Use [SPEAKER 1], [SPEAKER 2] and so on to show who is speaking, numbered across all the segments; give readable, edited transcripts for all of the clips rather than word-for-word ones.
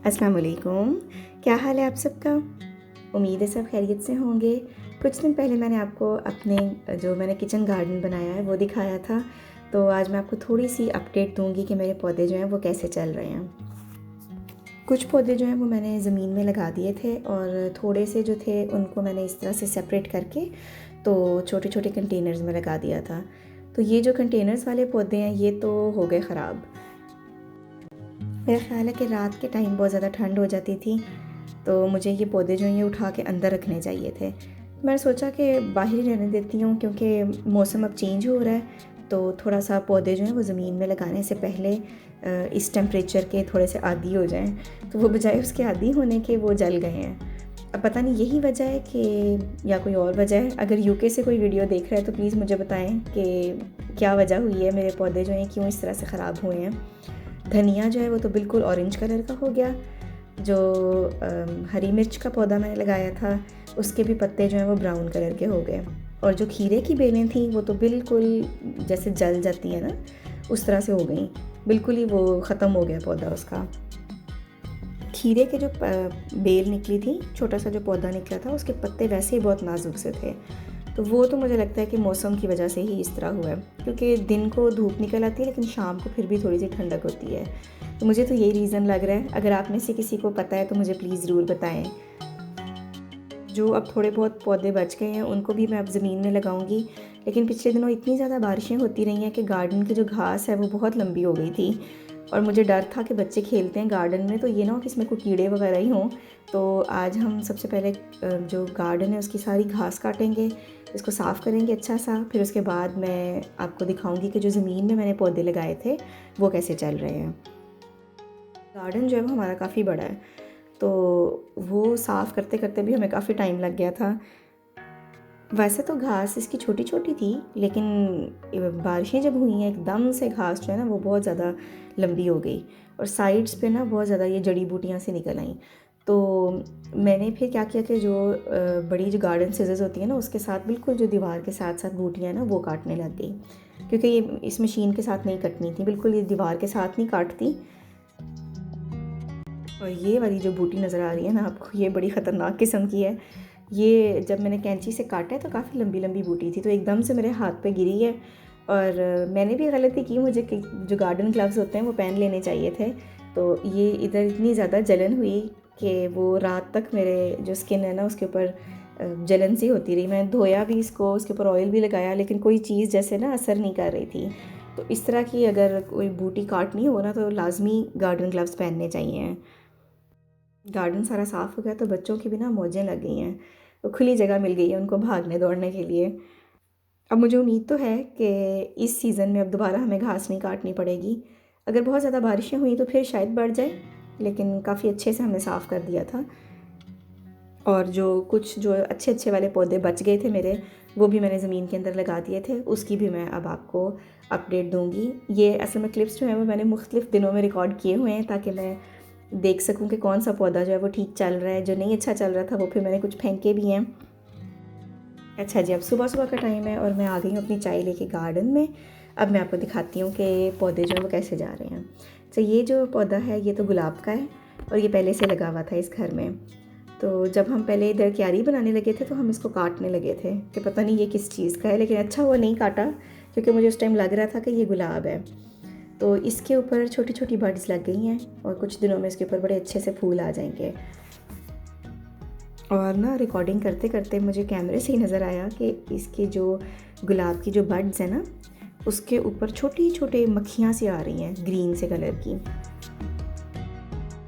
[SPEAKER 1] अस्सलाम वालेकुम। क्या हाल है आप सबका? उम्मीद है सब खैरियत से होंगे। कुछ दिन पहले मैंने आपको अपने जो मैंने किचन गार्डन बनाया है वो दिखाया था, तो आज मैं आपको थोड़ी सी अपडेट दूंगी कि मेरे पौधे जो हैं वो कैसे चल रहे हैं। कुछ पौधे जो हैं वो मैंने ज़मीन में लगा दिए थे और थोड़े से जो थे उनको मैंने इस तरह से सेपरेट करके तो छोटे छोटे कंटेनर्स में लगा दिया था। तो ये जो कंटेनर्स वाले पौधे हैं ये तो हो गए ख़राब। मेरा ख़्याल है कि रात के टाइम बहुत ज़्यादा ठंड हो जाती थी, तो मुझे ये पौधे जो हैं ये उठा के अंदर रखने चाहिए थे। मैंने सोचा कि बाहर ही रहने देती हूँ, क्योंकि मौसम अब चेंज हो रहा है, तो थोड़ा सा पौधे जो हैं वो ज़मीन में लगाने से पहले इस टेम्परेचर के थोड़े से आदी हो जाएं, तो वो बजाय उसके आदी होने के वो जल गए हैं। अब पता नहीं यही वजह है कि या कोई और वजह है। अगर यूके से कोई वीडियो देख रहा है तो प्लीज़ मुझे बताएं कि क्या वजह हुई है, मेरे पौधे जो हैं क्यों इस तरह से ख़राब हुए हैं। धनिया जो है वो तो बिल्कुल ऑरेंज कलर का हो गया। जो हरी मिर्च का पौधा मैंने लगाया था उसके भी पत्ते जो हैं वो ब्राउन कलर के हो गए। और जो खीरे की बेलें थी वो तो बिल्कुल जैसे जल जाती है ना, उस तरह से हो गई। बिल्कुल ही वो ख़त्म हो गया पौधा उसका। खीरे के जो बेल निकली थी, छोटा सा जो पौधा निकला था, उसके पत्ते वैसे ही बहुत नाजुक से थे। तो वो तो मुझे लगता है कि मौसम की वजह से ही इस तरह हुआ है, क्योंकि दिन को धूप निकल आती है लेकिन शाम को फिर भी थोड़ी सी ठंडक होती है। तो मुझे तो यही रीज़न लग रहा है। अगर आप में से किसी को पता है तो मुझे प्लीज़ ज़रूर बताएं। जो अब थोड़े बहुत पौधे बच गए हैं उनको भी मैं अब ज़मीन में लगाऊंगी। लेकिन पिछले दिनों इतनी ज़्यादा बारिशें होती रही हैं कि गार्डन की जो घास है वो बहुत लंबी हो गई थी, और मुझे डर था कि बच्चे खेलते हैं गार्डन में तो ये ना हो कि इसमें कोई कीड़े वगैरह ही हों। तो आज हम सबसे पहले जो गार्डन है उसकी सारी घास काटेंगे, इसको साफ़ करेंगे अच्छा सा। फिर उसके बाद मैं आपको दिखाऊंगी कि जो ज़मीन में मैंने पौधे लगाए थे वो कैसे चल रहे हैं। गार्डन जो है वो हमारा काफ़ी बड़ा है, तो वो साफ़ करते करते भी हमें काफ़ी टाइम लग गया था। वैसे तो घास इसकी छोटी छोटी थी, लेकिन बारिशें जब हुई हैं एकदम से घास जो है ना वो बहुत ज़्यादा लंबी हो गई, और साइड्स पे ना बहुत ज़्यादा ये जड़ी बूटियाँ से निकल आईं। तो मैंने फिर क्या किया कि जो बड़ी जो गार्डन सीजर्स होती है ना उसके साथ बिल्कुल जो दीवार के साथ साथ बूटियाँ ना वो काटने लग गई, क्योंकि ये इस मशीन के साथ नहीं कटनी थी, बिल्कुल ये दीवार के साथ नहीं काटती। और ये वाली जो बूटी नज़र आ रही है ना आपको, ये बड़ी ख़तरनाक किस्म की है। ये जब मैंने कैंची से काटा है तो काफ़ी लंबी लंबी बूटी थी, तो एकदम से मेरे हाथ पे गिरी है। और मैंने भी गलती की, मुझे जो गार्डन ग्लव्स होते हैं वो पहन लेने चाहिए थे। तो ये इधर इतनी ज़्यादा जलन हुई कि वो रात तक मेरे जो स्किन है ना उसके ऊपर जलन सी होती रही। मैं धोया भी इसको, उसके ऊपर ऑयल भी लगाया, लेकिन कोई चीज़ जैसे ना असर नहीं कर रही थी। तो इस तरह की अगर कोई बूटी काटनी हो ना तो लाजमी गार्डन ग्लव्स पहनने चाहिए। गार्डन सारा साफ़ हो गया तो बच्चों की भी ना मौजें लग गई हैं, तो खुली जगह मिल गई है उनको भागने दौड़ने के लिए। अब मुझे उम्मीद तो है कि इस सीज़न में अब दोबारा हमें घास नहीं काटनी पड़ेगी। अगर बहुत ज़्यादा बारिशें हुई तो फिर शायद बढ़ जाए, लेकिन काफ़ी अच्छे से हमने साफ़ कर दिया था। और जो कुछ जो अच्छे अच्छे वाले पौधे बच गए थे मेरे, वो भी मैंने ज़मीन के अंदर लगा दिए थे, उसकी भी मैं अब आपको अपडेट दूँगी। ये असल में क्लिप्स जो हैं वो मैंने मुख्तलिफ़ दिनों में रिकॉर्ड किए हुए हैं, ताकि मैं देख सकूं कि कौन सा पौधा जो है वो ठीक चल रहा है, जो नहीं अच्छा चल रहा था वो फिर मैंने कुछ फेंके भी हैं। अच्छा जी, अब सुबह सुबह का टाइम है और मैं आ गई हूँ अपनी चाय लेके गार्डन में। अब मैं आपको दिखाती हूँ कि पौधे जो है वो कैसे जा रहे हैं। तो ये जो पौधा है ये तो गुलाब का है, और ये पहले से लगा हुआ था इस घर में। तो जब हम पहले इधर क्यारी बनाने लगे थे तो हम इसको काटने लगे थे कि पता नहीं ये किस चीज़ का है, लेकिन अच्छा हुआ नहीं काटा, क्योंकि मुझे उस टाइम लग रहा था कि ये गुलाब है। तो इसके ऊपर छोटी छोटी बड्स लग गई हैं और कुछ दिनों में इसके ऊपर बड़े अच्छे से फूल आ जाएंगे। और ना रिकॉर्डिंग करते करते मुझे कैमरे से ही नज़र आया कि इसके जो गुलाब की जो बड्स हैं ना उसके ऊपर छोटी छोटी मक्खियाँ सी आ रही हैं ग्रीन से कलर की।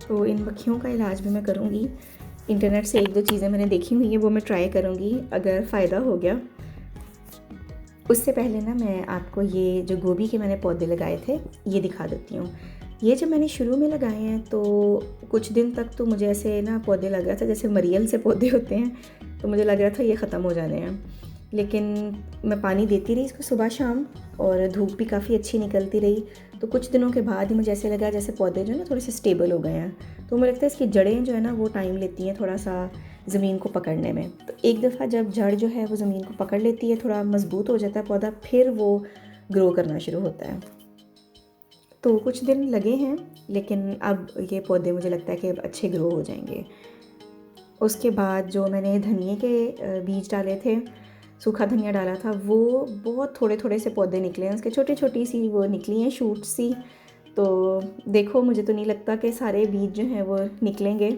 [SPEAKER 1] तो इन मक्खियों का इलाज भी मैं करूँगी। इंटरनेट से एक दो चीज़ें मैंने देखी हुई हैं, वो मैं ट्राई करूँगी, अगर फ़ायदा हो गया। उससे पहले ना मैं आपको ये जो गोभी के मैंने पौधे लगाए थे ये दिखा देती हूँ। ये जब मैंने शुरू में लगाए हैं तो कुछ दिन तक तो मुझे ऐसे ना पौधे लग रहा था जैसे मरियल से पौधे होते हैं, तो मुझे लग रहा था ये ख़त्म हो जाने हैं। लेकिन मैं पानी देती रही इसको सुबह शाम, और धूप भी काफ़ी अच्छी निकलती रही। तो कुछ दिनों के बाद ही मुझे ऐसे लगा जैसे पौधे जो है ना थोड़े से स्टेबल हो गए हैं। तो मुझे लगता है इसकी जड़ें जो है ना वो टाइम लेती हैं थोड़ा सा ज़मीन को पकड़ने में। तो एक दफ़ा जब जड़ जो है वो ज़मीन को पकड़ लेती है, थोड़ा मज़बूत हो जाता है पौधा, फिर वो ग्रो करना शुरू होता है। तो कुछ दिन लगे हैं, लेकिन अब ये पौधे मुझे लगता है कि अब अच्छे ग्रो हो जाएंगे। उसके बाद जो मैंने धनिए के बीज डाले थे, सूखा धनिया डाला था, वो बहुत थोड़े थोड़े से पौधे निकले हैं उसके, छोटी छोटी सी वो निकली हैं शूट सी। तो देखो, मुझे तो नहीं लगता कि सारे बीज जो हैं वो निकलेंगे।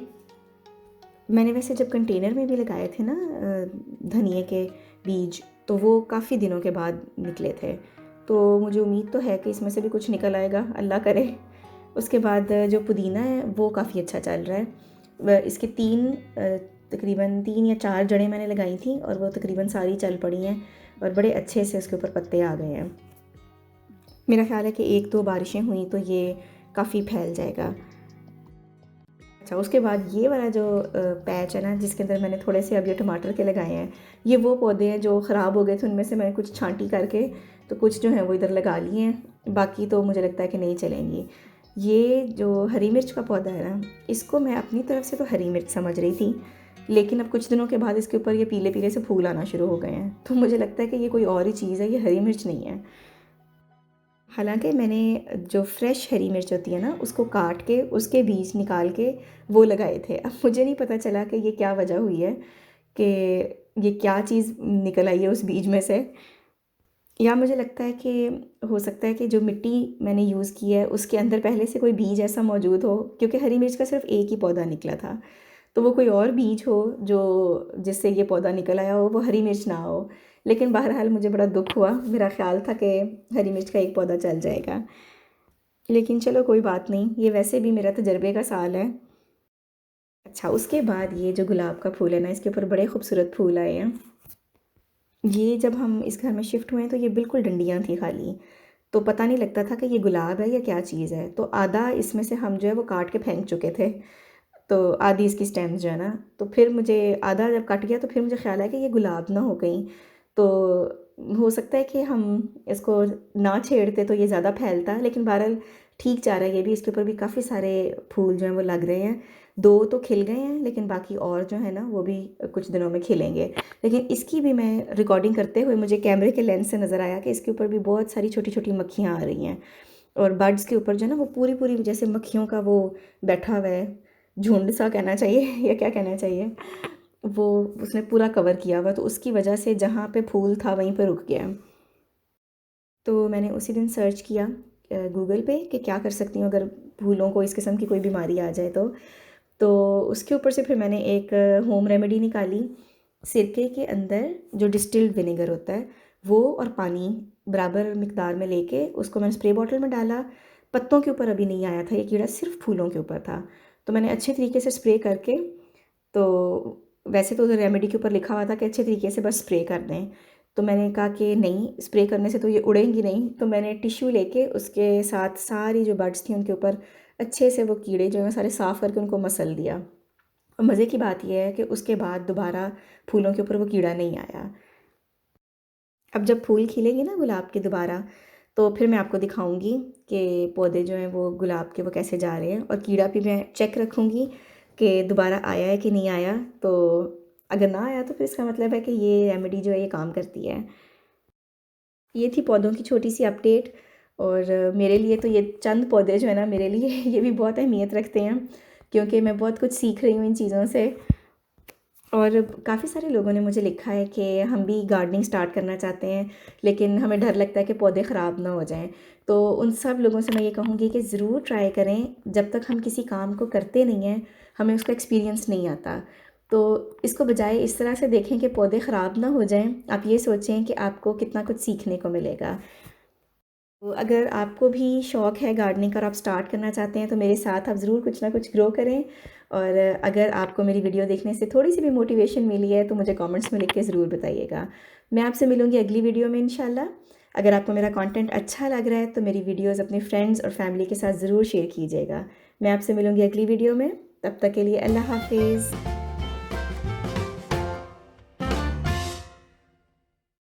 [SPEAKER 1] मैंने वैसे जब कंटेनर में भी लगाए थे ना धनिए के बीज, तो वो काफ़ी दिनों के बाद निकले थे। तो मुझे उम्मीद तो है कि इसमें से भी कुछ निकल आएगा, अल्लाह करे। उसके बाद जो पुदीना है वो काफ़ी अच्छा चल रहा है। इसके तकरीबन 3 या 4 जड़ें मैंने लगाई थी और वो तकरीबन सारी चल पड़ी हैं और बड़े अच्छे से उसके ऊपर पत्ते आ गए हैं। मेरा ख्याल है कि 1-2 बारिशें हुई तो ये काफ़ी फैल जाएगा। अच्छा, उसके बाद ये वाला जो पैच है ना, जिसके अंदर मैंने थोड़े से अब ये टमाटर के लगाए हैं, ये वो पौधे हैं जो ख़राब हो गए थे, उनमें से मैंने कुछ छांटी करके तो कुछ जो है वो इधर लगा लिए हैं, बाकी तो मुझे लगता है कि नहीं चलेंगी। ये जो हरी मिर्च का पौधा है ना, इसको मैं अपनी तरफ से तो हरी मिर्च समझ रही थी, लेकिन अब कुछ दिनों के बाद इसके ऊपर ये पीले पीले से फूल आना शुरू हो गए हैं, तो मुझे लगता है कि ये कोई और ही चीज़ है, ये हरी मिर्च नहीं है। हालांकि मैंने जो फ्रेश हरी मिर्च होती है ना, उसको काट के उसके बीज निकाल के वो लगाए थे। अब मुझे नहीं पता चला कि ये क्या वजह हुई है, कि ये क्या चीज़ निकल आई है उस बीज में से। या मुझे लगता है कि हो सकता है कि जो मिट्टी मैंने यूज़ की है उसके अंदर पहले से कोई बीज ऐसा मौजूद हो, क्योंकि हरी मिर्च का सिर्फ एक ही पौधा निकला था, तो वो कोई और बीज हो जो जिससे ये पौधा निकल आया हो, वो हरी मिर्च ना हो। लेकिन बहरहाल मुझे बड़ा दुख हुआ, मेरा ख्याल था कि हरी मिर्च का एक पौधा चल जाएगा, लेकिन चलो कोई बात नहीं, ये वैसे भी मेरा तजर्बे का साल है। अच्छा, उसके बाद ये जो गुलाब का फूल है ना, इसके ऊपर बड़े खूबसूरत फूल आए हैं। ये जब हम इस घर में शिफ्ट हुए हैं तो ये बिल्कुल डंडियाँ थी खाली, तो पता नहीं लगता था कि ये गुलाब है या क्या चीज़ है। तो आधा इसमें से हम जो है वो काट के फेंक चुके थे, तो आधी इसकी स्टेम्स जो है ना, तो फिर मुझे आधा जब कट गया तो फिर मुझे ख्याल आया कि ये गुलाब ना हो गई, तो हो सकता है कि हम इसको ना छेड़ते तो ये ज़्यादा फैलता। लेकिन बहरहाल ठीक जा रहा है ये भी, इसके ऊपर भी काफ़ी सारे फूल जो हैं वो लग रहे हैं। 2 तो खिल गए हैं, लेकिन बाकी और जो है ना वो भी कुछ दिनों में खिलेंगे। लेकिन इसकी भी मैं रिकॉर्डिंग करते हुए मुझे कैमरे के लेंस से नज़र आया कि इसके ऊपर भी बहुत सारी छोटी छोटी मक्खियाँ आ रही हैं, और बर्ड्स के ऊपर जो है ना वो पूरी पूरी जैसे मक्खियों का वो बैठा हुआ है, झुंड सा कहना चाहिए या क्या कहना चाहिए, वो उसने पूरा कवर किया हुआ, तो उसकी वजह से जहाँ पे फूल था वहीं पे रुक गया। तो मैंने उसी दिन सर्च किया गूगल पे कि क्या कर सकती हूँ अगर फूलों को इस किस्म की कोई बीमारी आ जाए तो उसके ऊपर से फिर मैंने एक होम रेमेडी निकाली। सिरके के अंदर जो डिस्टिल्ड विनेगर होता है वो और पानी बराबर मिकदार में लेके उसको मैंने स्प्रे बॉटल में डाला। पत्तों के ऊपर अभी नहीं आया था ये कीड़ा, सिर्फ फूलों के ऊपर था, तो मैंने अच्छे तरीके से स्प्रे करके, तो वैसे तो उधर रेमेडी के ऊपर लिखा हुआ था कि अच्छे तरीके से बस स्प्रे कर दें, तो मैंने कहा कि नहीं, स्प्रे करने से तो ये उड़ेंगी नहीं, तो मैंने टिश्यू लेके उसके साथ सारी जो बर्ड्स थी उनके ऊपर अच्छे से वो कीड़े जो हैं सारे साफ़ करके उनको मसल दिया। और मज़े की बात यह है कि उसके बाद दोबारा फूलों के ऊपर वो कीड़ा नहीं आया। अब जब फूल खिलेंगे ना गुलाब के दोबारा, तो फिर मैं आपको दिखाऊंगी कि पौधे जो हैं वो गुलाब के वो कैसे जा रहे हैं, और कीड़ा भी मैं चेक रखूँगी कि दोबारा आया है कि नहीं आया। तो अगर ना आया तो फिर इसका मतलब है कि ये रेमेडी जो है ये काम करती है। ये थी पौधों की छोटी सी अपडेट, और मेरे लिए तो ये चंद पौधे जो है ना मेरे लिए ये भी बहुत अहमियत रखते हैं, क्योंकि मैं बहुत कुछ सीख रही हूँ इन चीज़ों से। और काफ़ी सारे लोगों ने मुझे लिखा है कि हम भी गार्डनिंग स्टार्ट करना चाहते हैं, लेकिन हमें डर लगता है कि पौधे ख़राब ना हो जाएं। तो उन सब लोगों से मैं ये कहूँगी कि ज़रूर ट्राई करें, जब तक हम किसी काम को करते नहीं हैं हमें उसका एक्सपीरियंस नहीं आता। तो इसको बजाय इस तरह से देखें कि पौधे ख़राब ना हो जाएं, आप ये सोचें कि आपको कितना कुछ सीखने को मिलेगा। तो अगर आपको भी शौक़ है गार्डनिंग का और आप स्टार्ट करना चाहते हैं तो मेरे साथ आप ज़रूर कुछ ना कुछ ग्रो करें। और अगर आपको मेरी वीडियो देखने से थोड़ी सी भी मोटिवेशन मिली है तो मुझे कमेंट्स में लिख के ज़रूर बताइएगा। मैं आपसे मिलूँगी अगली वीडियो में इंशाल्लाह। अगर आपको मेरा कंटेंट अच्छा लग रहा है तो मेरी वीडियोज़ अपने फ्रेंड्स और फैमिली के साथ ज़रूर शेयर कीजिएगा। मैं आपसे मिलूँगी अगली वीडियो में, तब तक के लिए अल्लाह हाफिज़।